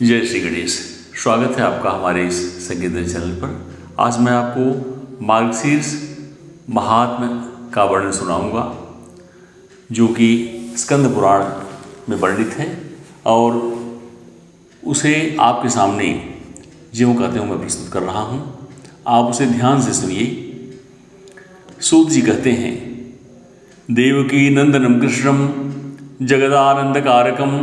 जय श्री गणेश। स्वागत है आपका हमारे इस संकीर्तन चैनल पर। आज मैं आपको मार्गशीर्ष महात्म्य का वर्णन सुनाऊंगा, जो कि स्कंद पुराण में वर्णित है और उसे आपके सामने ज्यों कहते हुए मैं प्रस्तुत कर रहा हूँ। आप उसे ध्यान से सुनिए। सूत जी कहते हैं, देवकी नंदनम कृष्णम जगदानंद कारकम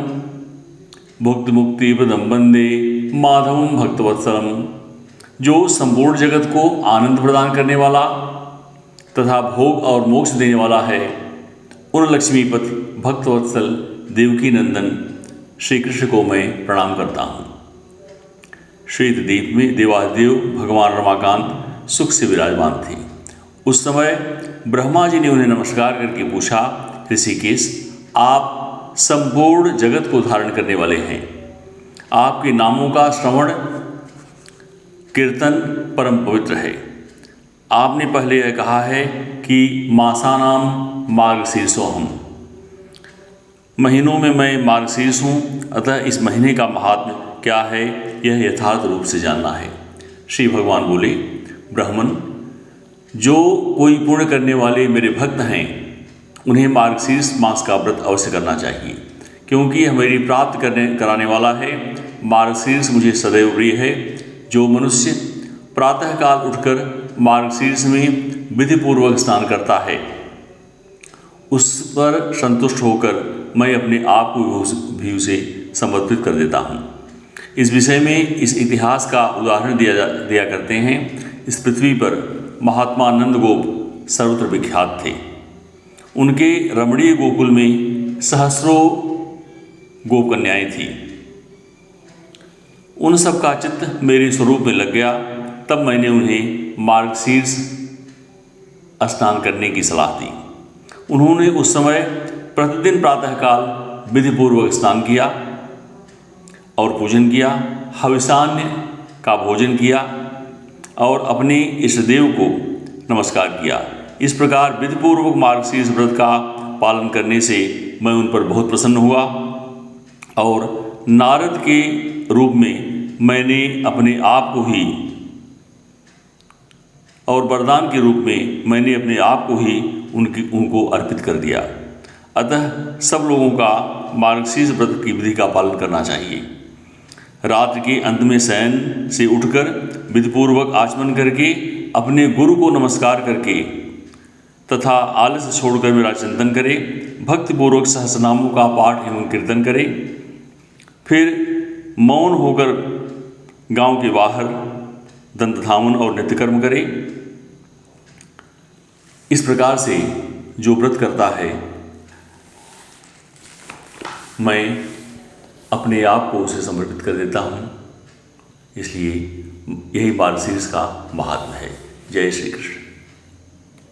भुक्ति मुक्ति प्रदम वंदे माधवम भक्तवत्सलम। जो संपूर्ण जगत को आनंद प्रदान करने वाला तथा भोग और मोक्ष देने वाला है, उन लक्ष्मीपति भक्तवत्सल देवकी नंदन श्री कृष्ण को मैं प्रणाम करता हूँ। श्वेत द्वीप में देवादेव भगवान रमाकांत सुख से विराजमान थे। उस समय ब्रह्मा जी ने उन्हें नमस्कार करके पूछा, ऋषिकेश, आप संपूर्ण जगत को धारण करने वाले हैं। आपके नामों का श्रवण कीर्तन परम पवित्र है। आपने पहले यह कहा है कि मासानाम मार्गशीर्षोऽहम्, महीनों में मैं मार्गशीर्ष हूँ, अतः इस महीने का महात्म्य क्या है यह यथार्थ रूप से जानना है। श्री भगवान बोले, ब्राह्मण, जो कोई पुण्य करने वाले मेरे भक्त हैं उन्हें मार्गशीर्ष मास का व्रत अवश्य करना चाहिए, क्योंकि यह मेरी प्राप्त कराने वाला है। मार्गशीर्ष मुझे सदैव प्रिय है। जो मनुष्य प्रातःकाल उठकर मार्गशीर्ष में विधिपूर्वक स्नान करता है, उस पर संतुष्ट होकर मैं अपने आप को भी उसे समर्पित कर देता हूँ। इस विषय में इस इतिहास का उदाहरण दिया करते हैं। इस पृथ्वी पर महात्मा नंद गोप सर्वत्र विख्यात थे। उनके रमणीय गोकुल में सहस्रों गोप कन्याएं थीं। उन सब का चित्त मेरे स्वरूप में लग गया। तब मैंने उन्हें मार्गशीर्ष स्नान करने की सलाह दी। उन्होंने उस समय प्रतिदिन प्रातःकाल विधिपूर्वक स्नान किया और पूजन किया, हविषान्य का भोजन किया और अपने इष्टदेव को नमस्कार किया। इस प्रकार विधिपूर्वक मार्गशीर्ष व्रत का पालन करने से मैं उन पर बहुत प्रसन्न हुआ और नारद के रूप में मैंने अपने आप को ही और वरदान के रूप में मैंने अपने आप को ही उनको अर्पित कर दिया। अतः सब लोगों का मार्गशीर्ष व्रत की विधि का पालन करना चाहिए। रात्रि के अंत में शयन से उठकर विधिपूर्वक आचमन करके अपने गुरु को नमस्कार करके तथा आलस्य छोड़कर मेरा चिंतन करे, भक्तिपूर्वक सहस्रनामों का पाठ एवं कीर्तन करे, फिर मौन होकर गांव के बाहर दंतधावन और नित्यकर्म करे। इस प्रकार से जो व्रत करता है, मैं अपने आप को उसे समर्पित कर देता हूँ। इसलिए यही मार्गशीर्ष का महात्म्य है। जय श्री कृष्ण।